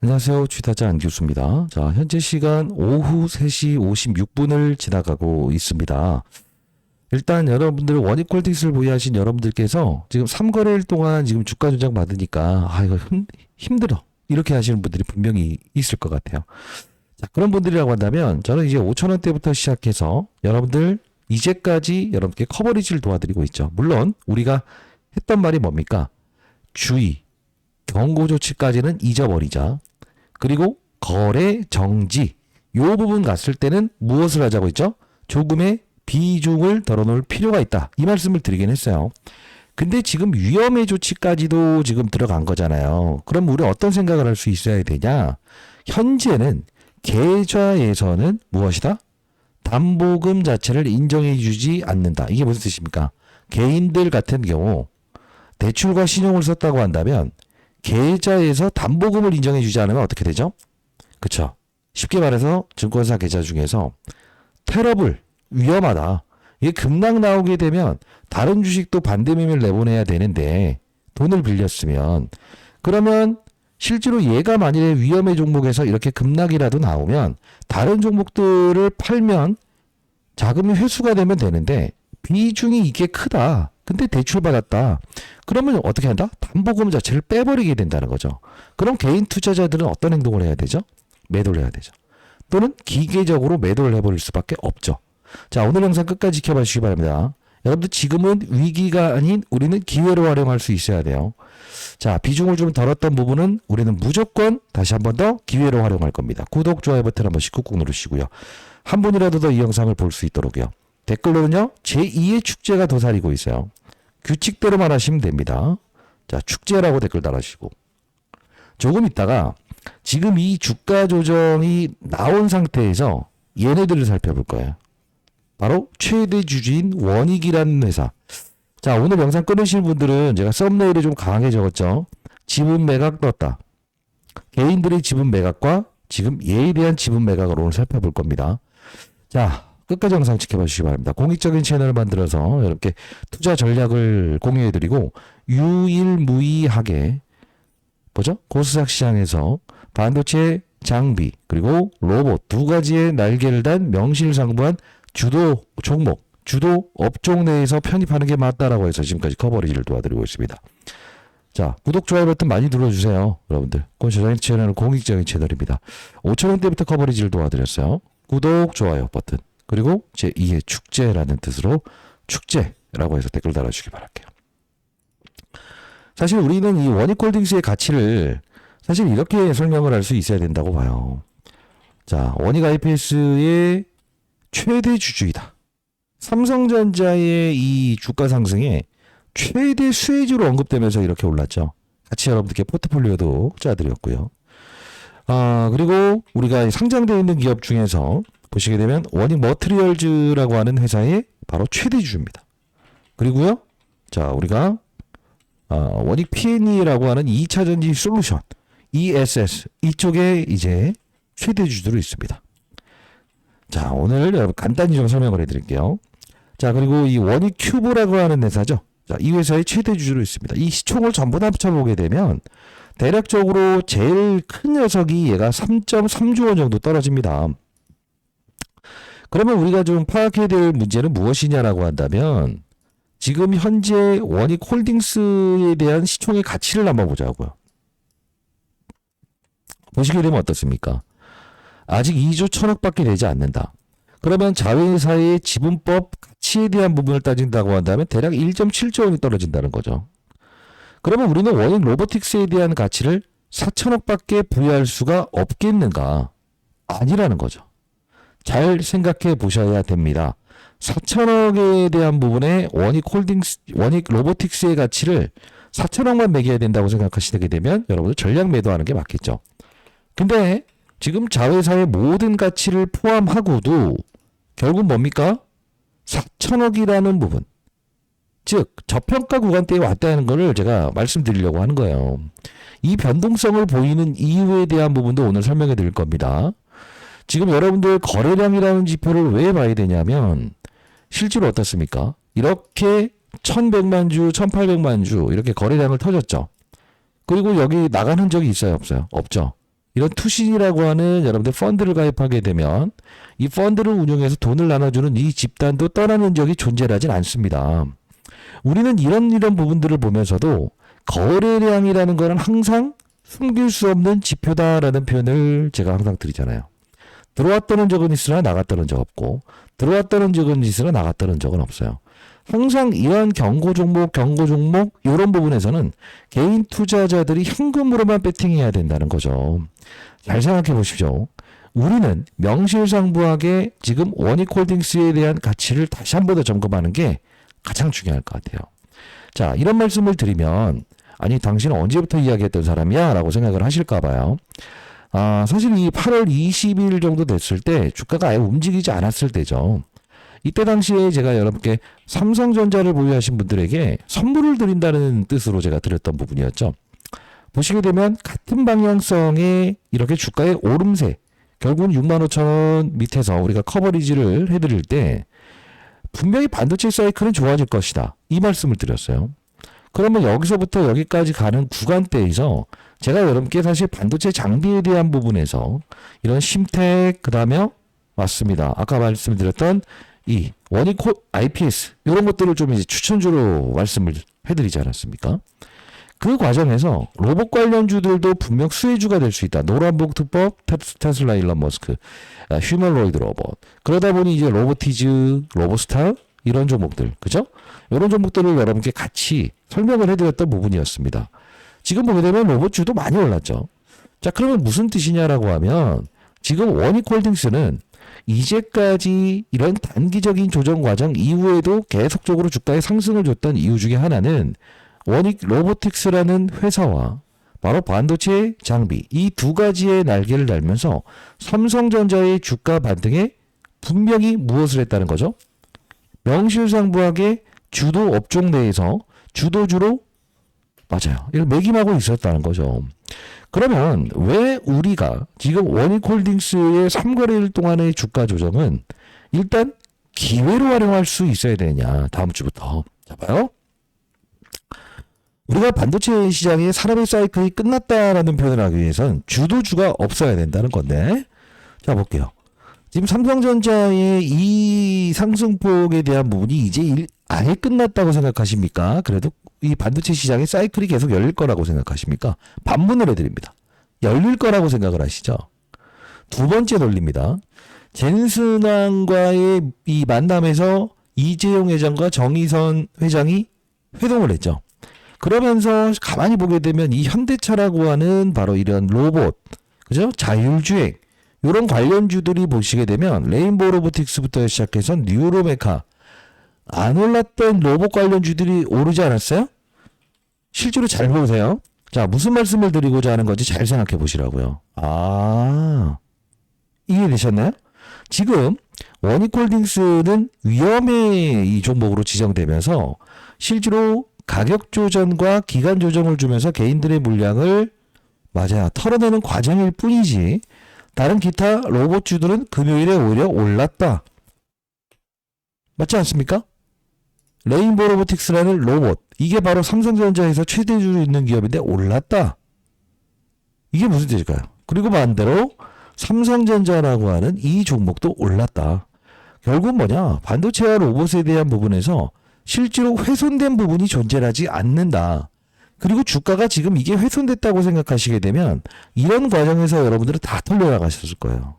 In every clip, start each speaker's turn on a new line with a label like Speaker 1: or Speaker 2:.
Speaker 1: 안녕하세요. 취타자 안교수입니다. 자, 현재 시간 오후 3시 56분을 지나가고 있습니다. 일단 여러분들 원익홀딩스를 보유하신 여러분들께서 지금 3거래일 동안 지금 주가 조작 받으니까 이거 힘들어. 이렇게 하시는 분들이 분명히 있을 것 같아요. 자, 그런 분들이라고 한다면 저는 이제 5,000원대부터 시작해서 여러분들 이제까지 여러분께 커버리지를 도와드리고 있죠. 물론 우리가 했던 말이 뭡니까? 주의, 경고 조치까지는 잊어버리자. 그리고 거래 정지 요 부분 갔을 때는 무엇을 하자고 했죠? 조금의 비중을 덜어놓을 필요가 있다. 이 말씀을 드리긴 했어요. 근데 지금 위험의 조치까지도 지금 들어간 거잖아요. 그럼 우리 어떤 생각을 할 수 있어야 되냐? 현재는 계좌에서는 무엇이다? 담보금 자체를 인정해 주지 않는다. 이게 무슨 뜻입니까? 개인들 같은 경우 대출과 신용을 썼다고 한다면 계좌에서 담보금을 인정해 주지 않으면 어떻게 되죠? 그쵸? 쉽게 말해서 증권사 계좌 중에서 테러블, 위험하다. 이게 급락 나오게 되면 다른 주식도 반대매매를 내보내야 되는데 돈을 빌렸으면 그러면 실제로 얘가 만일에 위험의 종목에서 이렇게 급락이라도 나오면 다른 종목들을 팔면 자금이 회수가 되면 되는데 비중이 이게 크다. 근데 대출받았다. 그러면 어떻게 한다? 담보금 자체를 빼버리게 된다는 거죠. 그럼 개인 투자자들은 어떤 행동을 해야 되죠? 매도를 해야 되죠. 또는 기계적으로 매도를 해버릴 수밖에 없죠. 자, 오늘 영상 끝까지 지켜봐 주시기 바랍니다. 여러분들 지금은 위기가 아닌 우리는 기회로 활용할 수 있어야 돼요. 자, 비중을 좀 덜었던 부분은 우리는 무조건 다시 한 번 더 기회로 활용할 겁니다. 구독, 좋아요 버튼 한 번씩 꾹꾹 누르시고요. 한 분이라도 더 이 영상을 볼 수 있도록요. 댓글로는요. 제2의 축제가 도사리고 있어요. 규칙대로만 하시면 됩니다. 자, 축제라고 댓글 달아주시고 조금 있다가 지금 이 주가 조정이 나온 상태에서 얘네들을 살펴볼 거예요. 바로 최대 주주인 원익이라는 회사. 자, 오늘 영상 끊으실 분들은 제가 썸네일에 좀 강하게 적었죠. 지분 매각 떴다. 개인들의 지분 매각과 지금 얘에 대한 지분 매각을 오늘 살펴볼 겁니다. 자, 끝까지 영상 지켜봐 주시기 바랍니다. 공익적인 채널을 만들어서 여러분께 투자 전략을 공유해드리고 유일무이하게 뭐죠? 고스닥 시장에서 반도체 장비 그리고 로봇 두 가지의 날개를 단 명실상부한 주도 종목, 주도 업종 내에서 편입하는 게 맞다라고 해서 지금까지 커버리지를 도와드리고 있습니다. 자, 구독, 좋아요 버튼 많이 눌러주세요. 여러분들. 고스닥 채널은 공익적인 채널입니다. 5,000원대부터 커버리지를 도와드렸어요. 구독, 좋아요 버튼. 그리고 제2의 축제라는 뜻으로 축제라고 해서 댓글 달아주시기 바랄게요. 사실 우리는 이 원익홀딩스의 가치를 사실 이렇게 설명을 할 수 있어야 된다고 봐요. 자, 원익 IPS의 최대 주주이다. 삼성전자의 이 주가 상승에 최대 수혜주로 언급되면서 이렇게 올랐죠. 같이 여러분들께 포트폴리오도 짜드렸고요. 그리고 우리가 상장되어 있는 기업 중에서 보시게 되면 원익 머트리얼즈라고 하는 회사의 바로 최대 주주입니다. 그리고요, 자, 우리가 원익 P&E라고 하는 2차 전지 솔루션 ESS 이쪽에 이제 최대 주주로 있습니다. 자, 오늘 여러분 간단히 좀 설명을 해드릴게요. 자, 그리고 이 원익 큐브라고 하는 회사죠. 자, 이 회사의 최대 주주로 있습니다. 이 시총을 전부 다 합쳐보게 되면 대략적으로 제일 큰 녀석이 얘가 3.3조 원 정도 떨어집니다. 그러면 우리가 좀 파악해야 될 문제는 무엇이냐라고 한다면 지금 현재 원익 홀딩스에 대한 시총의 가치를 한번 보자고요. 보시게 되면 어떻습니까? 아직 2조 1천억밖에 되지 않는다. 그러면 자회사의 지분법 가치에 대한 부분을 따진다고 한다면 대략 1.7조 원이 떨어진다는 거죠. 그러면 우리는 원익 로보틱스에 대한 가치를 4천억밖에 부여할 수가 없겠는가? 아니라는 거죠. 잘 생각해 보셔야 됩니다. 4천억에 대한 부분에 원익 로보틱스의 가치를 4천억만 매겨야 된다고 생각하시게 되면 여러분들 전략 매도하는 게 맞겠죠. 근데 지금 자회사의 모든 가치를 포함하고도 결국 뭡니까? 4천억이라는 부분. 즉 저평가 구간대에 왔다는 것을 제가 말씀드리려고 하는 거예요. 이 변동성을 보이는 이유에 대한 부분도 오늘 설명해 드릴 겁니다. 지금 여러분들 거래량이라는 지표를 왜 봐야 되냐면 실제로 어떻습니까? 이렇게 1100만 주, 1800만 주 이렇게 거래량을 터졌죠. 그리고 여기 나간 흔적이 있어요? 없어요? 없죠. 이런 투신이라고 하는 여러분들 펀드를 가입하게 되면 이 펀드를 운용해서 돈을 나눠주는 이 집단도 떠나는 적이 존재하진 않습니다. 우리는 이런 부분들을 보면서도 거래량이라는 거는 항상 숨길 수 없는 지표다라는 표현을 제가 항상 드리잖아요. 들어왔다는 적은 있으나 나갔다는 적 없고 들어왔다는 적은 있으나 나갔다는 적은 없어요. 항상 이러한 경고 종목 이런 부분에서는 개인 투자자들이 현금으로만 배팅해야 된다는 거죠. 잘 생각해 보십시오. 우리는 명실상부하게 지금 원익홀딩스에 대한 가치를 다시 한 번 더 점검하는 게 가장 중요할 것 같아요. 자, 이런 말씀을 드리면 아니 당신은 언제부터 이야기했던 사람이야? 라고 생각을 하실까 봐요. 사실 이 8월 20일 정도 됐을 때 주가가 아예 움직이지 않았을 때죠. 이때 당시에 제가 여러분께 삼성전자를 보유하신 분들에게 선물을 드린다는 뜻으로 제가 드렸던 부분이었죠. 보시게 되면 같은 방향성의 이렇게 주가의 오름세, 결국은 65,000원 밑에서 우리가 커버리지를 해드릴 때 분명히 반도체 사이클은 좋아질 것이다. 이 말씀을 드렸어요. 그러면 여기서부터 여기까지 가는 구간대에서 제가 여러분께 사실 반도체 장비에 대한 부분에서 이런 심텍, 그 다음에 맞습니다. 아까 말씀드렸던 이 원익 IPS 이런 것들을 좀 이제 추천주로 말씀을 해드리지 않았습니까? 그 과정에서 로봇 관련주들도 분명 수혜주가 될 수 있다. 노란봉 투법, 테슬라 일론 머스크, 휴머노이드 로봇. 그러다 보니 이제 로보티즈, 로보스타 이런 종목들, 그죠? 이런 종목들을 여러분께 같이 설명을 해드렸던 부분이었습니다. 지금 보게 되면 로봇주도 많이 올랐죠. 자, 그러면 무슨 뜻이냐라고 하면 지금 원익홀딩스는 이제까지 이런 단기적인 조정 과정 이후에도 계속적으로 주가에 상승을 줬던 이유 중에 하나는 원익 로보틱스라는 회사와 바로 반도체 장비 이 두 가지의 날개를 달면서 삼성전자의 주가 반등에 분명히 무엇을 했다는 거죠? 명실상부하게 주도 업종 내에서 주도주로 맞아요. 이걸 매김하고 있었다는 거죠. 그러면 왜 우리가 지금 원익홀딩스의 3거래일 동안의 주가 조정은 일단 기회로 활용할 수 있어야 되냐. 다음 주부터. 자, 봐요. 우리가 반도체 시장의 산업의 사이클이 끝났다라는 표현을 하기 위해선 주도주가 없어야 된다는 건데. 자, 볼게요. 지금 삼성전자의 이 상승폭에 대한 부분이 이제 아예 끝났다고 생각하십니까? 그래도 이 반도체 시장의 사이클이 계속 열릴 거라고 생각하십니까? 반문을 해드립니다. 열릴 거라고 생각을 하시죠? 두 번째 논리입니다. 젠슨왕과의 이 만남에서 이재용 회장과 정의선 회장이 회동을 했죠. 그러면서 가만히 보게 되면 이 현대차라고 하는 바로 이런 로봇, 그죠? 자율주행, 이런 관련주들이 보시게 되면 레인보우 로보틱스부터 시작해서 뉴로메카, 안 올랐던 로봇 관련주들이 오르지 않았어요? 실제로 잘 보세요. 자, 무슨 말씀을 드리고자 하는 건지 잘 생각해 보시라고요. 이해되셨나요? 지금 원익홀딩스는 위험의 이 종목으로 지정되면서 실제로 가격 조정과 기간 조정을 주면서 개인들의 물량을 맞아요. 털어내는 과정일 뿐이지 다른 기타 로봇주들은 금요일에 오히려 올랐다. 맞지 않습니까? 레인보우 로보틱스라는 로봇, 이게 바로 삼성전자에서 최대주로 있는 기업인데 올랐다. 이게 무슨 뜻일까요? 그리고 반대로 삼성전자라고 하는 이 종목도 올랐다. 결국 뭐냐? 반도체와 로봇에 대한 부분에서 실제로 훼손된 부분이 존재하지 않는다. 그리고 주가가 지금 이게 훼손됐다고 생각하시게 되면 이런 과정에서 여러분들은 다 털려나가셨을 거예요.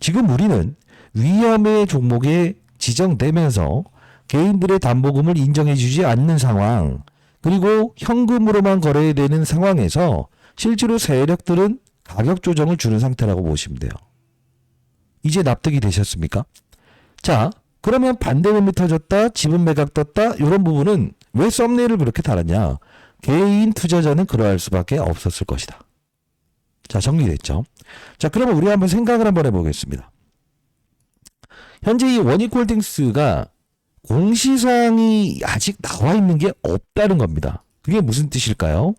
Speaker 1: 지금 우리는 위험의 종목에 지정되면서 개인들의 담보금을 인정해주지 않는 상황, 그리고 현금으로만 거래해야 되는 상황에서 실제로 세력들은 가격 조정을 주는 상태라고 보시면 돼요. 이제 납득이 되셨습니까? 자, 그러면 반대금이 터졌다, 지분 매각 떴다, 이런 부분은 왜 썸네일을 그렇게 달았냐? 개인 투자자는 그러할 수밖에 없었을 것이다. 자, 정리됐죠? 자, 그러면 우리 한번 생각을 한번 해보겠습니다. 현재 이 원익홀딩스가 공시사항이 아직 나와 있는 게 없다는 겁니다. 그게 무슨 뜻일까요?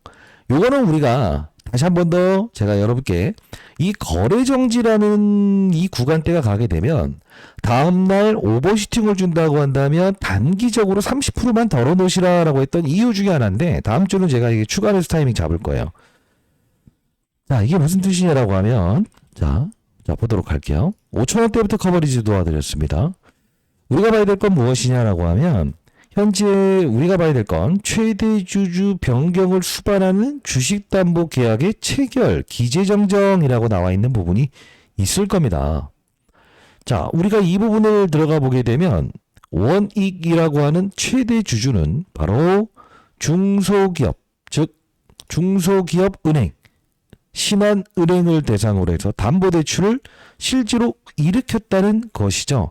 Speaker 1: 요거는 우리가 다시 한 번 더 제가 여러분께 이 거래정지라는 이 구간대가 가게 되면 다음날 오버슈팅을 준다고 한다면 단기적으로 30%만 덜어놓으시라라고 했던 이유 중에 하나인데 다음 주는 제가 이게 추가 레스 타이밍 잡을 거예요. 자, 이게 무슨 뜻이냐라고 하면, 자, 보도록 할게요. 5,000원대부터 커버리지 도와드렸습니다. 우리가 봐야 될 건 무엇이냐라고 하면, 현재 우리가 봐야 될 건 최대 주주 변경을 수반하는 주식담보계약의 체결, 기재정정이라고 나와 있는 부분이 있을 겁니다. 자, 우리가 이 부분을 들어가 보게 되면 원익이라고 하는 최대 주주는 바로 중소기업, 즉 중소기업은행, 신한은행을 대상으로 해서 담보대출을 실제로 일으켰다는 것이죠.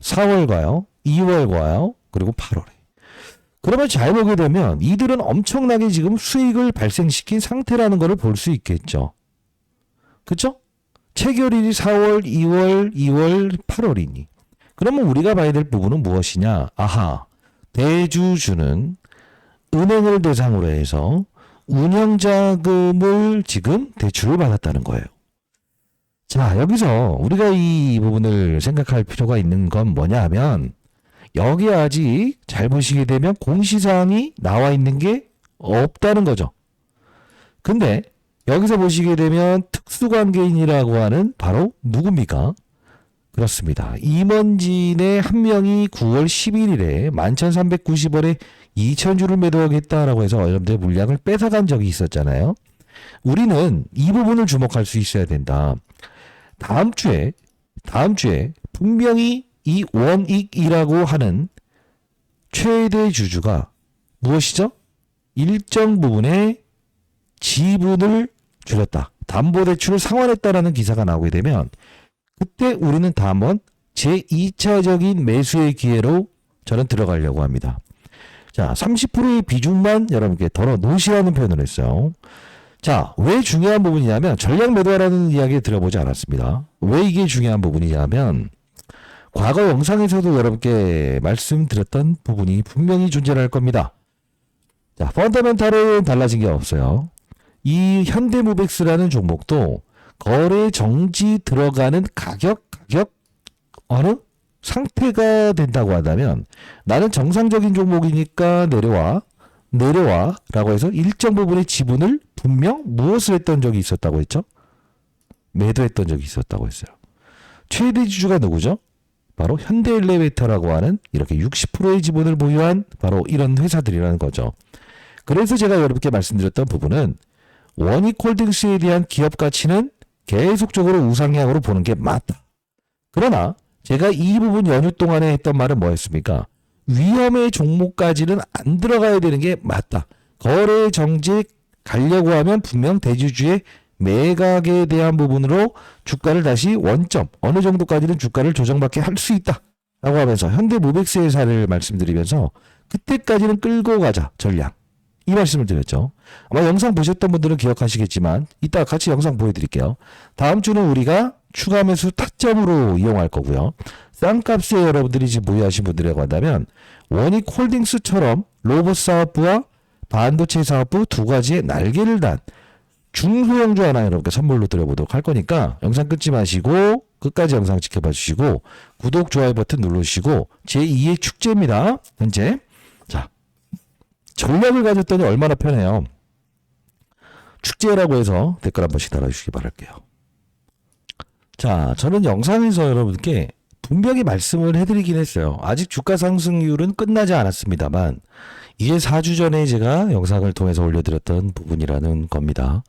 Speaker 1: 4월과요, 2월과요, 그리고 8월에. 그러면 잘 보게 되면 이들은 엄청나게 지금 수익을 발생시킨 상태라는 것을 볼 수 있겠죠. 그쵸? 체결일이 4월, 2월, 8월이니. 그러면 우리가 봐야 될 부분은 무엇이냐? 아하, 대주주는 은행을 대상으로 해서 운영자금을 지금 대출을 받았다는 거예요. 자, 여기서 우리가 이 부분을 생각할 필요가 있는 건 뭐냐 하면 여기 아직 잘 보시게 되면 공시사항이 나와 있는 게 없다는 거죠. 근데 여기서 보시게 되면 특수관계인이라고 하는 바로 누굽니까? 그렇습니다. 임원진의 한 명이 9월 11일에 11,390원에 2,000주를 매도하겠다라고 해서 여러분들 물량을 뺏어간 적이 있었잖아요. 우리는 이 부분을 주목할 수 있어야 된다. 다음 주에 분명히 이 원익이라고 하는 최대 주주가 무엇이죠? 일정 부분의 지분을 줄였다. 담보대출을 상환했다라는 기사가 나오게 되면 그때 우리는 다 한번 제2차적인 매수의 기회로 저는 들어가려고 합니다. 자, 30%의 비중만 여러분께 덜어 놓으시라는 표현을 했어요. 자, 왜 중요한 부분이냐면 전략 매도하라는 이야기 들어보지 않았습니다. 왜 이게 중요한 부분이냐면 과거 영상에서도 여러분께 말씀드렸던 부분이 분명히 존재할 겁니다. 자, 펀더멘탈은 달라진 게 없어요. 이 현대모백스라는 종목도 거래 정지 들어가는 가격 어느 상태가 된다고 한다면 나는 정상적인 종목이니까 내려와 라고 해서 일정 부분의 지분을 분명 무엇을 했던 적이 있었다고 했죠? 매도했던 적이 있었다고 했어요. 최대 주주가 누구죠? 바로 현대엘리베이터라고 하는 이렇게 60%의 지분을 보유한 바로 이런 회사들이라는 거죠. 그래서 제가 여러분께 말씀드렸던 부분은 원익홀딩스에 대한 기업 가치는 계속적으로 우상향으로 보는 게 맞다. 그러나 제가 이 부분 연휴 동안에 했던 말은 뭐였습니까? 위험의 종목까지는 안 들어가야 되는 게 맞다. 거래 정지 가려고 하면 분명 대주주의 매각에 대한 부분으로 주가를 다시 원점 어느 정도까지는 주가를 조정받게 할 수 있다 라고 하면서 현대모백스의 사례를 말씀드리면서 그때까지는 끌고 가자 전략 이 말씀을 드렸죠. 아마 영상 보셨던 분들은 기억하시겠지만 이따 같이 영상 보여드릴게요. 다음 주는 우리가 추가 매수 타점으로 이용할 거고요. 쌍값에 여러분들이 지금 보유하신 분들이라고 한다면 원익홀딩스처럼 로봇 사업부와 반도체 사업부 두 가지의 날개를 단 중소형주 하나 여러분께 선물로 드려보도록 할 거니까 영상 끊지 마시고 끝까지 영상 지켜봐 주시고 구독, 좋아요 버튼 눌러주시고 제2의 축제입니다. 현재 자 전략을 가졌더니 얼마나 편해요. 축제라고 해서 댓글 한 번씩 달아주시기 바랄게요. 자, 저는 영상에서 여러분께 분명히 말씀을 해드리긴 했어요. 아직 주가 상승률은 끝나지 않았습니다만 이게 4주 전에 제가 영상을 통해서 올려드렸던 부분이라는 겁니다.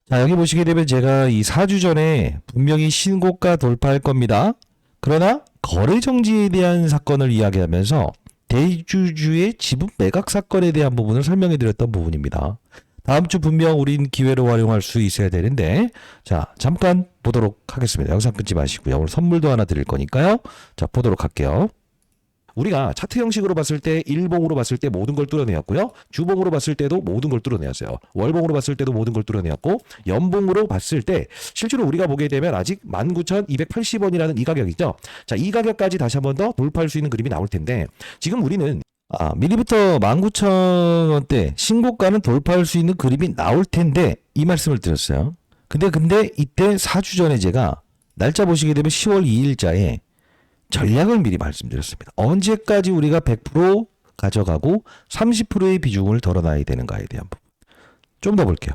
Speaker 1: 자, 여기 보시게 되면 제가 이 4주 전에 분명히 신고가 돌파할 겁니다. 그러나 거래 정지에 대한 사건을 이야기하면서 대주주의 지분 매각 사건에 대한 부분을 설명해 드렸던 부분입니다. 다음 주 분명 우린 기회로 활용할 수 있어야 되는데 자 잠깐 보도록 하겠습니다. 영상 끊지 마시고요. 오늘 선물도 하나 드릴 거니까요. 자 보도록 할게요. 우리가 차트 형식으로 봤을 때 일봉으로 봤을 때 모든 걸 뚫어내었고요. 주봉으로 봤을 때도 모든 걸 뚫어내었어요. 월봉으로 봤을 때도 모든 걸 뚫어내었고 연봉으로 봤을 때 실제로 우리가 보게 되면 아직 19,280원이라는 이 가격이죠. 자, 이 가격까지 다시 한 번 더 돌파할 수 있는 그림이 나올 텐데 지금 우리는 미리부터 19,000원대 신고가는 돌파할 수 있는 그림이 나올 텐데 이 말씀을 드렸어요. 근데 이때 4주 전에 제가 날짜 보시게 되면 10월 2일자에 전략을 미리 말씀드렸습니다. 언제까지 우리가 100% 가져가고 30%의 비중을 덜어놔야 되는가에 대한 부분. 좀 더 볼게요.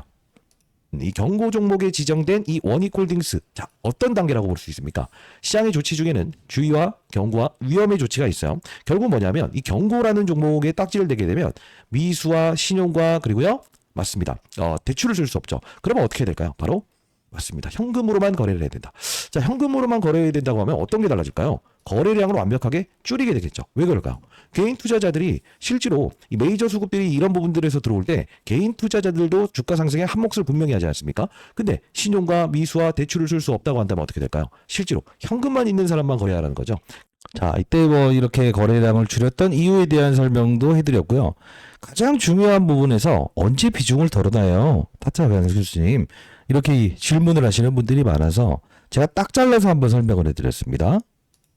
Speaker 1: 이 경고 종목에 지정된 이 원익홀딩스, 자, 어떤 단계라고 볼 수 있습니까? 시장의 조치 중에는 주의와 경고와 위험의 조치가 있어요. 결국 뭐냐면 이 경고라는 종목에 딱지를 대게 되면 미수와 신용과 그리고요, 맞습니다. 대출을 쓸 수 없죠. 그러면 어떻게 해야 될까요? 바로 맞습니다. 현금으로만 거래를 해야 된다. 자, 현금으로만 거래해야 된다고 하면 어떤 게 달라질까요? 거래량을 완벽하게 줄이게 되겠죠. 왜 그럴까요? 개인 투자자들이 실제로 이 메이저 수급들이 이런 부분들에서 들어올 때 개인 투자자들도 주가 상승에 한 몫을 분명히 하지 않습니까? 근데 신용과 미수와 대출을 쓸 수 없다고 한다면 어떻게 될까요? 실제로 현금만 있는 사람만 거래하라는 거죠. 자, 이때 뭐 이렇게 거래량을 줄였던 이유에 대한 설명도 해드렸고요. 가장 중요한 부분에서 언제 비중을 덜어놔요? 타짜 강수 교수님. 이렇게 질문을 하시는 분들이 많아서 제가 딱 잘라서 한번 설명을 해드렸습니다.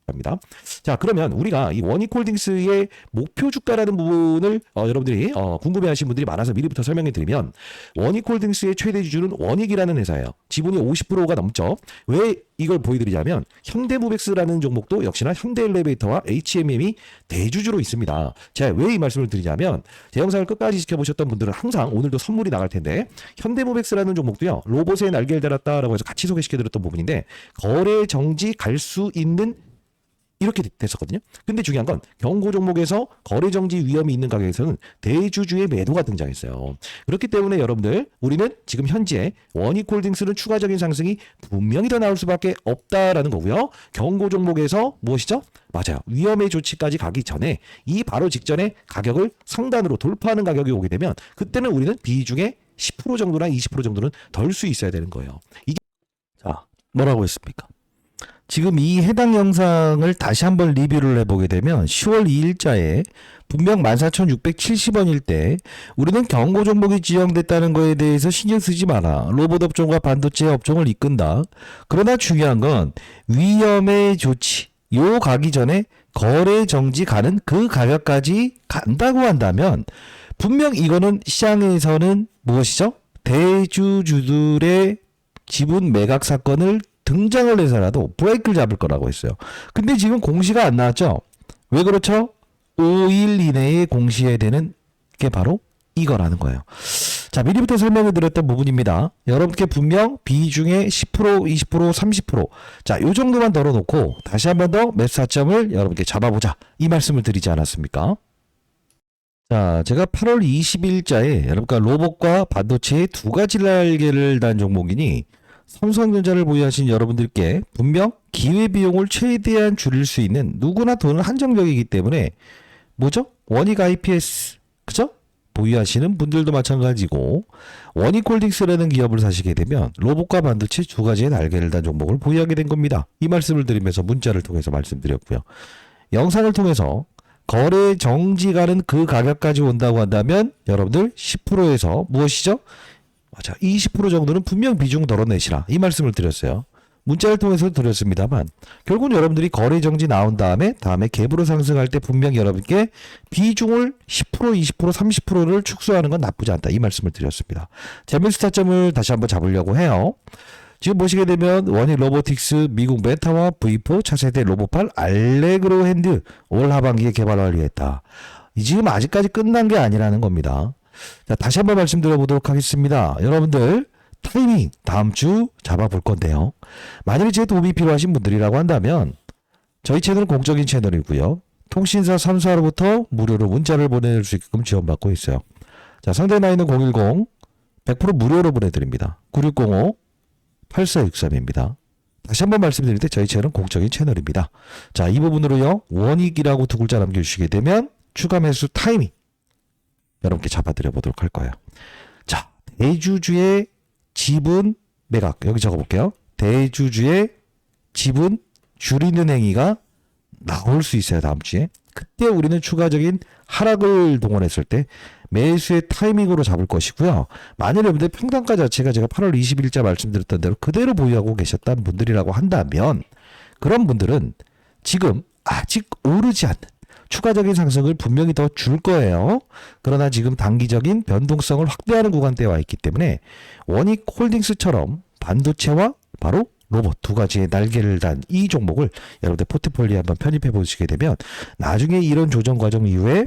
Speaker 1: 합니다. 자, 그러면 우리가 이 원익홀딩스의 목표 주가라는 부분을 여러분들이 궁금해하시는 분들이 많아서 미리부터 설명해 드리면, 원익홀딩스의 최대 주주는 원익이라는 회사예요. 지분이 50%가 넘죠. 왜 이걸 보여드리자면 현대모백스라는 종목도 역시나 현대엘리베이터와 HMM이 대주주로 있습니다. 제가 왜 이 말씀을 드리냐면 제 영상을 끝까지 지켜보셨던 분들은 항상 오늘도 선물이 나갈 텐데, 현대모백스라는 종목도요, 로봇에 날개를 달았다라고 해서 같이 소개시켜드렸던 부분인데 거래 정지 갈 수 있는 이렇게 됐었거든요. 근데 중요한 건 경고 종목에서 거래 정지 위험이 있는 가격에서는 대주주의 매도가 등장했어요. 그렇기 때문에 여러분들, 우리는 지금 현재 원익홀딩스는 추가적인 상승이 분명히 더 나올 수밖에 없다라는 거고요. 경고 종목에서 무엇이죠? 맞아요. 위험의 조치까지 가기 전에 이 바로 직전에 가격을 상단으로 돌파하는 가격이 오게 되면 그때는 우리는 비중의 10% 정도나 20% 정도는 덜 수 있어야 되는 거예요. 이게 자, 뭐라고 했습니까? 지금 이 해당 영상을 다시 한번 리뷰를 해보게 되면 10월 2일자에 분명 14,670원일 때 우리는 경고 종목이 지정됐다는 거에 대해서 신경 쓰지 마라. 로봇 업종과 반도체 업종을 이끈다. 그러나 중요한 건 위험의 조치, 요 가기 전에 거래 정지 가는 그 가격까지 간다고 한다면 분명 이거는 시장에서는 무엇이죠? 대주주들의 지분 매각 사건을 등장을 해서라도 브레이크를 잡을 거라고 했어요. 근데 지금 공시가 안 나왔죠? 왜 그렇죠? 5일 이내에 공시해야 되는 게 바로 이거라는 거예요. 자, 미리부터 설명을 드렸던 부분입니다. 여러분께 분명 비중의 10%, 20%, 30%. 자, 요 정도만 덜어놓고 다시 한번 더 매수타점을 여러분께 잡아보자. 이 말씀을 드리지 않았습니까? 자, 제가 8월 20일자에 여러분과 로봇과 반도체의 두 가지 날개를 단 종목이니 삼성전자를 보유하신 여러분들께 분명 기회비용을 최대한 줄일 수 있는, 누구나 돈은 한정적이기 때문에 뭐죠? 원익 IPS, 그죠? 보유하시는 분들도 마찬가지고, 원익홀딩스라는 기업을 사시게 되면 로봇과 반도체 두 가지의 날개를 단 종목을 보유하게 된 겁니다. 이 말씀을 드리면서 문자를 통해서 말씀드렸고요. 영상을 통해서 거래 정지가는 그 가격까지 온다고 한다면 여러분들 10%에서 무엇이죠? 맞아, 20% 정도는 분명 비중 덜어내시라, 이 말씀을 드렸어요. 문자를 통해서 드렸습니다만 결국은 여러분들이 거래 정지 나온 다음에 갭으로 상승할 때 분명히 여러분께 비중을 10%, 20%, 30%를 축소하는 건 나쁘지 않다, 이 말씀을 드렸습니다. 재미스 타점을 다시 한번 잡으려고 해요. 지금 보시게 되면 원익 로보틱스, 미국 메타와 V4 차세대 로봇팔 알레그로 핸드 올 하반기에 개발 완료했다. 지금 아직까지 끝난 게 아니라는 겁니다. 자, 다시 한번 말씀드려보도록 하겠습니다. 여러분들 타이밍 다음 주 잡아볼 건데요. 만약에 제 도움이 필요하신 분들이라고 한다면 저희 채널은 공적인 채널이고요. 통신사 3사로부터 무료로 문자를 보낼 수 있게끔 지원받고 있어요. 자, 상대 나이는 010 100% 무료로 보내드립니다. 9605-8463입니다. 다시 한번 말씀드릴 때 저희 채널은 공적인 채널입니다. 자, 이 부분으로요, 원익이라고 두 글자 남겨주시게 되면 추가 매수 타이밍 여러분께 잡아드려 보도록 할 거예요. 자, 대주주의 지분 매각, 여기 적어볼게요. 대주주의 지분 줄이는 행위가 나올 수 있어요, 다음 주에. 그때 우리는 추가적인 하락을 동원했을 때 매수의 타이밍으로 잡을 것이고요. 만일 여러분들 평단가 자체가 제가 8월 20일자 말씀드렸던 대로 그대로 보유하고 계셨던 분들이라고 한다면 그런 분들은 지금 아직 오르지 않는 추가적인 상승을 분명히 더 줄 거예요. 그러나 지금 단기적인 변동성을 확대하는 구간대에 와 있기 때문에 원익홀딩스처럼 반도체와 바로 로봇 두 가지의 날개를 단 이 종목을 여러분들 포트폴리오에 한번 편입해 보시게 되면 나중에 이런 조정 과정 이후에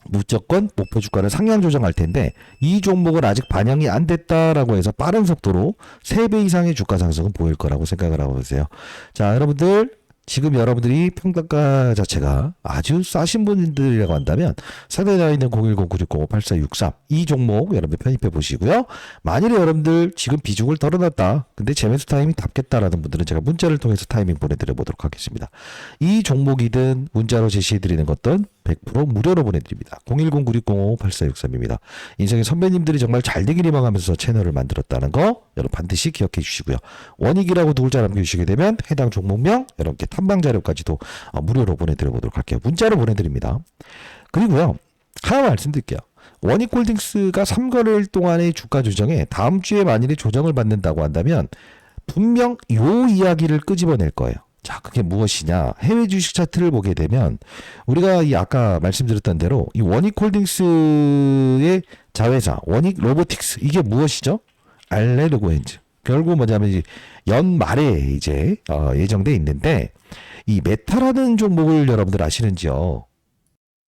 Speaker 1: 무조건 목표 주가를 상향 조정할 텐데 이 종목은 아직 반영이 안 됐다라고 해서 빠른 속도로 3배 이상의 주가 상승은 보일 거라고 생각을 하고 계세요. 자, 여러분들 지금 여러분들이 평단가 자체가 아주 싸신 분들이라고 한다면 상단에 나와 있는 010-9605-8463 이 종목 여러분들 편입해 보시고요. 만일에 여러분들 지금 비중을 덜어놨다. 근데 재매수 타이밍 답겠다라는 분들은 제가 문자를 통해서 타이밍 보내드려 보도록 하겠습니다. 이 종목이든 문자로 제시해 드리는 것든 100% 무료로 보내드립니다. 010-9605-8463입니다. 인생의 선배님들이 정말 잘 되길 희망하면서 채널을 만들었다는 거 여러분 반드시 기억해 주시고요. 원익이라고 두 글자 남겨주시게 되면 해당 종목명 여러분께 탐방 자료까지도 무료로 보내드려 보도록 할게요. 문자로 보내드립니다. 그리고요. 하나 말씀드릴게요. 원익홀딩스가 3거래일 동안의 주가 조정에 다음 주에 만일에 조정을 받는다고 한다면 분명 요 이야기를 끄집어낼 거예요. 자, 그게 무엇이냐? 해외 주식 차트를 보게 되면 우리가 이 아까 말씀드렸던 대로 이 원익홀딩스의 자회사 원익 로보틱스 이게 무엇이죠? 알레르고엔즈. 결국 뭐냐면 이제 연말에 이제 예정돼 있는데 이 메타라는 종목을 여러분들 아시는지요?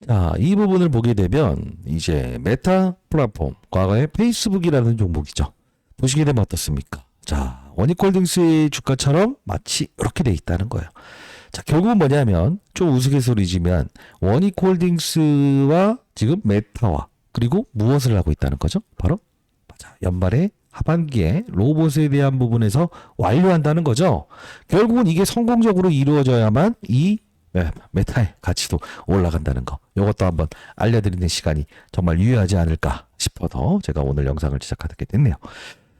Speaker 1: 자, 이 부분을 보게 되면 이제 메타 플랫폼 과거에 페이스북이라는 종목이죠. 보시게 되면 어떻습니까? 자, 원익홀딩스의 주가처럼 마치 이렇게 돼 있다는 거예요. 자, 결국은 뭐냐면 좀 우스갯소리지만 원익홀딩스와 지금 메타와 그리고 무엇을 하고 있다는 거죠? 바로 맞아. 연말에 하반기에 로봇에 대한 부분에서 완료한다는 거죠. 결국은 이게 성공적으로 이루어져야만 이 메타의 가치도 올라간다는 거. 이것도 한번 알려드리는 시간이 정말 유효하지 않을까 싶어서 제가 오늘 영상을 시작하게 됐네요.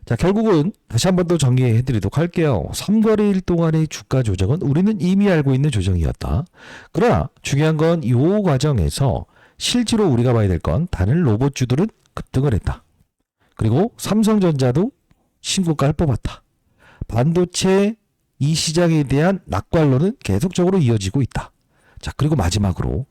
Speaker 1: 자, 결국은 다시 한번 더 정리해드리도록 할게요. 3거래일 동안의 주가 조정은 우리는 이미 알고 있는 조정이었다. 그러나 중요한 건 이 과정에서 실제로 우리가 봐야 될 건 다른 로봇주들은 급등을 했다. 그리고 삼성전자도 신고가를 뽑았다. 반도체 이 시장에 대한 낙관론은 계속적으로 이어지고 있다. 자, 그리고 마지막으로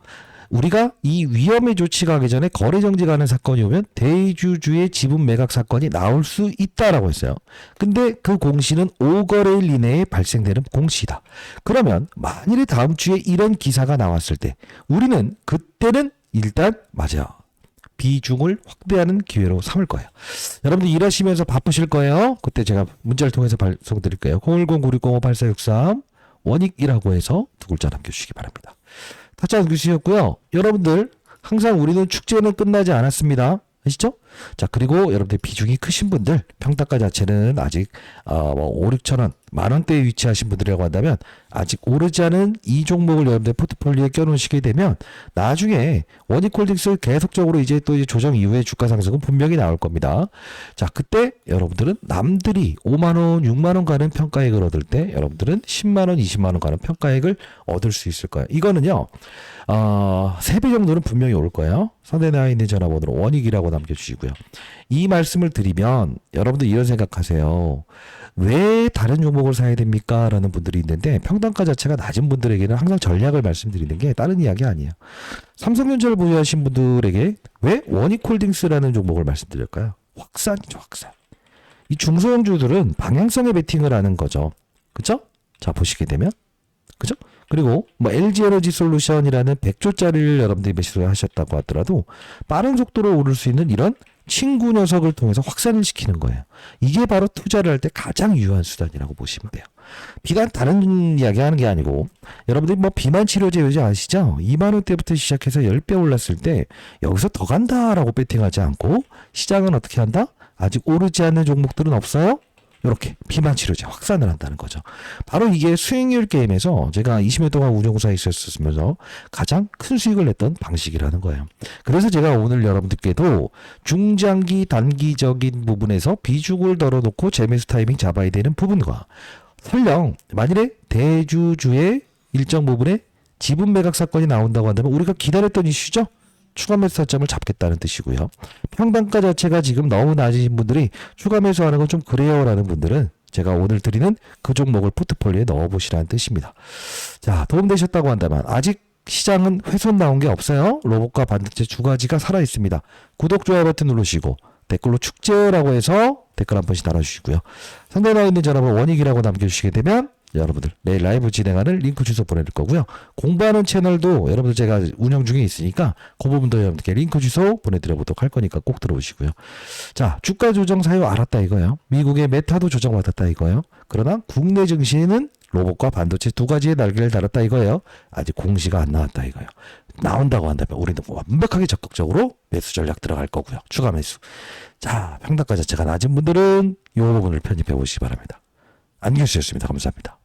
Speaker 1: 우리가 이 위험의 조치가 하기 전에 거래 정지가 하는 사건이 오면 대주주의 지분 매각 사건이 나올 수 있다라고 했어요. 근데 그 공시는 5거래일 이내에 발생되는 공시다. 그러면 만일에 다음 주에 이런 기사가 나왔을 때 우리는 그때는 일단 맞아요. 비중을 확대하는 기회로 삼을 거예요. 여러분들 일하시면서 바쁘실 거예요. 그때 제가 문자를 통해서 발송드릴게요. 010-9605-8463 원익이라고 해서 두 글자 남겨주시기 바랍니다. 타짜 남겨주셨고요. 여러분들 항상 우리는 축제는 끝나지 않았습니다. 아시죠? 자, 그리고 여러분들 비중이 크신 분들 평단가 자체는 아직 5, 6천 원, 만 원대에 위치하신 분들이라고 한다면 아직 오르지 않은 이 종목을 여러분들 포트폴리오에 껴놓으시게 되면 나중에 원익홀딩스 계속적으로 이제 또 이제 조정 이후에 주가 상승은 분명히 나올 겁니다. 자, 그때 여러분들은 남들이 5만 원, 6만 원 가는 평가액을 얻을 때 여러분들은 10만 원, 20만 원 가는 평가액을 얻을 수 있을 거예요. 이거는요. 3배 정도는 분명히 올 거예요. 상단에 나와 있는 전화번호로 원익이라고 남겨주시고요. 이 말씀을 드리면 여러분들 이런 생각하세요. 왜 다른 종목을 사야 됩니까? 라는 분들이 있는데 평단가 자체가 낮은 분들에게는 항상 전략을 말씀드리는 게 다른 이야기 아니에요. 삼성전자를 보유하신 분들에게 왜 원익홀딩스라는 종목을 말씀드릴까요? 확산이죠, 확산. 이 중소형주들은 방향성의 베팅을 하는 거죠. 그쵸? 자, 보시게 되면 그죠? 그리고 뭐 LG 에너지 솔루션이라는 100조짜리를 여러분들이 매수를 하셨다고 하더라도 빠른 속도로 오를 수 있는 이런 친구 녀석을 통해서 확산을 시키는 거예요. 이게 바로 투자를 할 때 가장 유효한 수단이라고 보시면 돼요. 비단 다른 이야기 하는 게 아니고 여러분들이 뭐 비만 치료제 요새 아시죠? 2만 원대부터 시작해서 10배 올랐을 때 여기서 더 간다라고 배팅하지 않고 시장은 어떻게 한다? 아직 오르지 않는 종목들은 없어요? 이렇게 비만 치료제 확산을 한다는 거죠. 바로 이게 수익률 게임에서 제가 20년 동안 운용사에 있었으면서 가장 큰 수익을 냈던 방식이라는 거예요. 그래서 제가 오늘 여러분들께도 중장기 단기적인 부분에서 비중을 덜어놓고 재매수 타이밍 잡아야 되는 부분과 설령 만일에 대주주의 일정 부분에 지분 매각 사건이 나온다고 한다면 우리가 기다렸던 이슈죠. 추가 매수 타점을 잡겠다는 뜻이고요. 평단가 자체가 지금 너무 낮으신 분들이 추가 매수하는 건 좀 그래요 라는 분들은 제가 오늘 드리는 그 종목을 포트폴리오에 넣어보시라는 뜻입니다. 자, 도움되셨다고 한다면 아직 시장은 훼손 나온 게 없어요. 로봇과 반도체 두 가지가 살아있습니다. 구독, 좋아요 버튼 누르시고 댓글로 축제라고 해서 댓글 한 번씩 달아주시고요. 상단에 나와 있는 전화번호 원익이라고 남겨주시게 되면 여러분들 내일 라이브 진행하는 링크 주소 보내드릴 거고요. 공부하는 채널도 여러분들 제가 운영 중에 있으니까 그 부분도 여러분들께 링크 주소 보내드려보도록 할 거니까 꼭 들어오시고요. 자, 주가 조정 사유 알았다 이거예요. 미국의 메타도 조정받았다 이거예요. 그러나 국내 증시는 로봇과 반도체 두 가지의 날개를 달았다 이거예요. 아직 공시가 안 나왔다 이거예요. 나온다고 한다면 우리는 완벽하게 적극적으로 매수 전략 들어갈 거고요. 추가 매수. 자, 평단가 자체가 낮은 분들은 이 부분을 편입해 보시기 바랍니다. 안경수였습니다. 감사합니다.